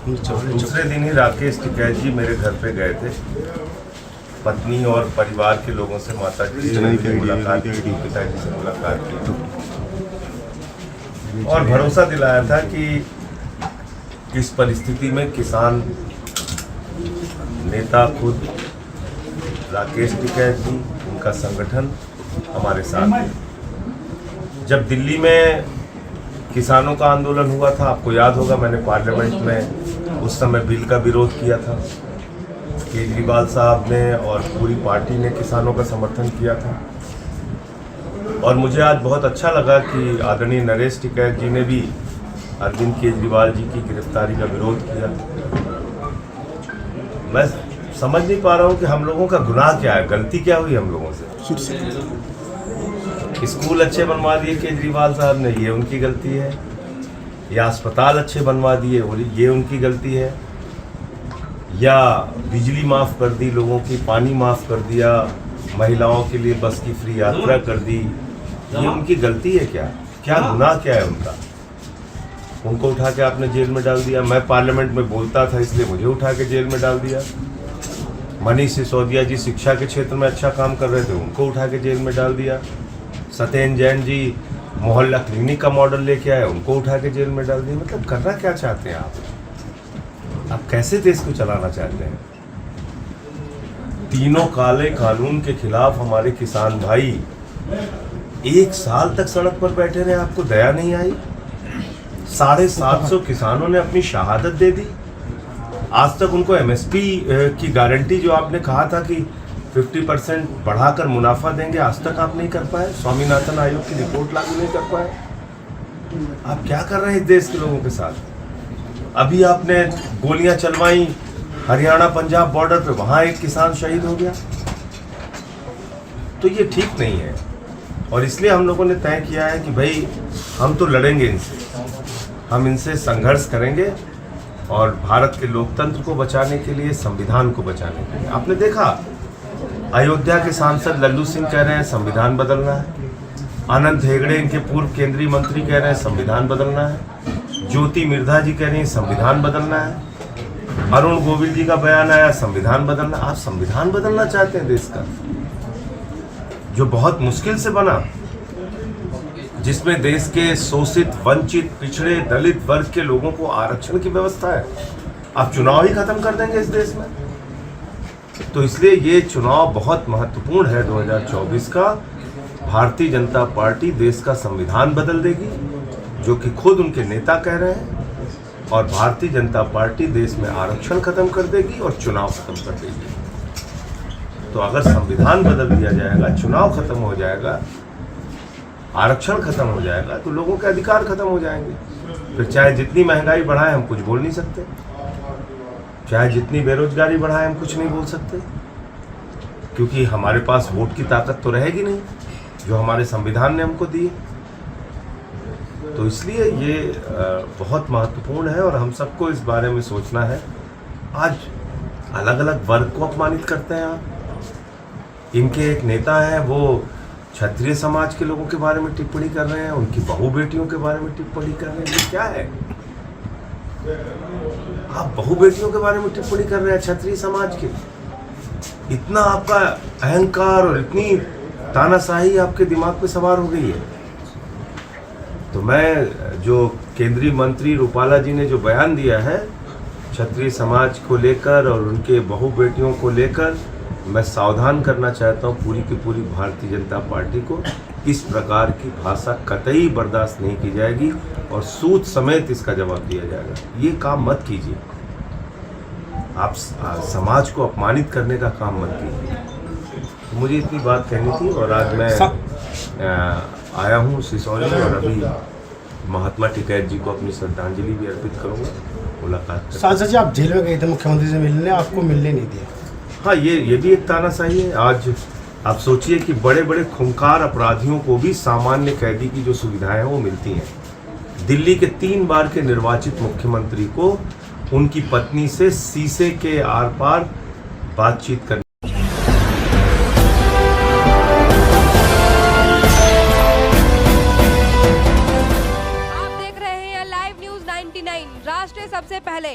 दूसरे दिन ही राकेश टिकैत जी मेरे घर पे गए थे। पत्नी और परिवार के लोगों से, माता जी से मुलाकात की, पिताजी से मुलाकात की और भरोसा दिलाया था कि इस परिस्थिति में किसान नेता खुद राकेश टिकैत जी, उनका संगठन हमारे साथ है। जब दिल्ली में किसानों का आंदोलन हुआ था, आपको याद होगा, मैंने पार्लियामेंट में उस समय बिल का विरोध किया था। केजरीवाल साहब ने और पूरी पार्टी ने किसानों का समर्थन किया था। और मुझे आज बहुत अच्छा लगा कि आदरणीय नरेश टिकैत जी ने भी अरविंद केजरीवाल जी की गिरफ्तारी का विरोध किया। मैं समझ नहीं पा रहा हूँ कि हम लोगों का गुनाह क्या है, गलती क्या हुई हम लोगों से। स्कूल अच्छे बनवा दिए केजरीवाल साहब ने, ये उनकी गलती है। या अस्पताल अच्छे बनवा दिए, ये उनकी गलती है। या बिजली माफ़ कर दी लोगों की, पानी माफ़ कर दिया, महिलाओं के लिए बस की फ्री यात्रा कर दी, ये उनकी गलती है क्या? क्या गुनाह क्या है उनका? उनको उठा के आपने जेल में डाल दिया। मैं पार्लियामेंट में बोलता था इसलिए मुझे उठा के जेल में डाल दिया। मनीष सिसोदिया जी शिक्षा के क्षेत्र में अच्छा काम कर रहे थे, उनको उठा के जेल में डाल दिया। सत्येंद्र जैन जी मोहल्ला क्लिनिक का मॉडल लेके आए, उनको उठा के जेल में डाल दिया। मतलब करना क्या चाहते हैं आप कैसे देश को चलाना चाहते हैं? तीनों काले कानून के खिलाफ हमारे किसान भाई 1 साल तक सड़क पर बैठे रहे, आपको दया नहीं आई? 750 किसानों ने अपनी शहादत दे दी। आज तक उनको एमएसपी की गारंटी जो आपने कहा था कि 50% बढ़ाकर मुनाफा देंगे, आज तक आप नहीं कर पाए। स्वामीनाथन आयोग की रिपोर्ट लागू नहीं कर पाए। आप क्या कर रहे हैं इस देश के लोगों के साथ? अभी आपने गोलियां चलवाई हरियाणा पंजाब बॉर्डर पे, वहां एक किसान शहीद हो गया। तो ये ठीक नहीं है और इसलिए हम लोगों ने तय किया है कि भाई हम तो लड़ेंगे इनसे, हम इनसे संघर्ष करेंगे और भारत के लोकतंत्र को बचाने के लिए, संविधान को बचाने के लिए। आपने देखा अयोध्या के सांसद लल्लू सिंह कह रहे हैं संविधान बदलना है। अनंत हेगड़े इनके पूर्व केंद्रीय मंत्री कह रहे हैं संविधान बदलना है। ज्योति मिर्धा जी कह रही हैं संविधान बदलना है। अरुण गोविल जी का बयान आया संविधान बदलना। आप संविधान बदलना चाहते हैं देश का, जो बहुत मुश्किल से बना, जिसमें देश के शोषित, वंचित, पिछड़े, दलित वर्ग के लोगों को आरक्षण की व्यवस्था है। आप चुनाव ही खत्म कर देंगे इस देश में। तो इसलिए ये चुनाव बहुत महत्वपूर्ण है 2024 का। भारतीय जनता पार्टी देश का संविधान बदल देगी, जो कि खुद उनके नेता कह रहे हैं, और भारतीय जनता पार्टी देश में आरक्षण खत्म कर देगी और चुनाव खत्म कर देगी। तो अगर संविधान बदल दिया जाएगा, चुनाव खत्म हो जाएगा, आरक्षण खत्म हो जाएगा, तो लोगों के अधिकार खत्म हो जाएंगे। फिर चाहे जितनी महंगाई बढ़ाए हम कुछ बोल नहीं सकते, चाहे जितनी बेरोजगारी बढ़ाए हम कुछ नहीं बोल सकते, क्योंकि हमारे पास वोट की ताकत तो रहेगी नहीं जो हमारे संविधान ने हमको दी। तो इसलिए ये बहुत महत्वपूर्ण है और हम सबको इस बारे में सोचना है। आज अलग अलग वर्ग को अपमानित करते हैं आप। इनके एक नेता हैं, वो क्षत्रिय समाज के लोगों के बारे में टिप्पणी कर रहे हैं, उनकी बहू बेटियों के बारे में टिप्पणी कर रहे हैं। ये क्या है? आप बहू बेटियों के बारे में टिप्पणी कर रहे हैं क्षत्रिय समाज के? इतना आपका अहंकार और इतनी तानाशाही आपके दिमाग पे सवार हो गई है। तो मैं, जो केंद्रीय मंत्री रूपाला जी ने जो बयान दिया है क्षत्रिय समाज को लेकर और उनके बहू बेटियों को लेकर, मैं सावधान करना चाहता हूँ पूरी की पूरी भारतीय जनता पार्टी को। इस प्रकार की भाषा कतई बर्दाश्त नहीं की जाएगी और सूद समेत इसका जवाब दिया जाएगा। ये काम मत कीजिए, आप समाज को अपमानित करने का काम मत कीजिए। तो मुझे इतनी बात कहनी थी और आज मैं आया हूँ सिसौली और अभी महात्मा टिकैत जी को अपनी श्रद्धांजलि भी अर्पित करूँगा, मुलाकात। सांसद जी, आप जेल में गए थे मुख्यमंत्री से मिलने, आपको मिलने नहीं दिया। हाँ, ये भी एक तानाशाही है। आज आप सोचिए कि बड़े बड़े खूंखार अपराधियों को भी सामान्य कैदी की जो सुविधाएं हैं वो मिलती हैं। दिल्ली के 3 बार के निर्वाचित मुख्यमंत्री को उनकी पत्नी से शीशे के आर पार बातचीत करनी। आप देख रहे हैं लाइव न्यूज 99, राष्ट्र सबसे पहले।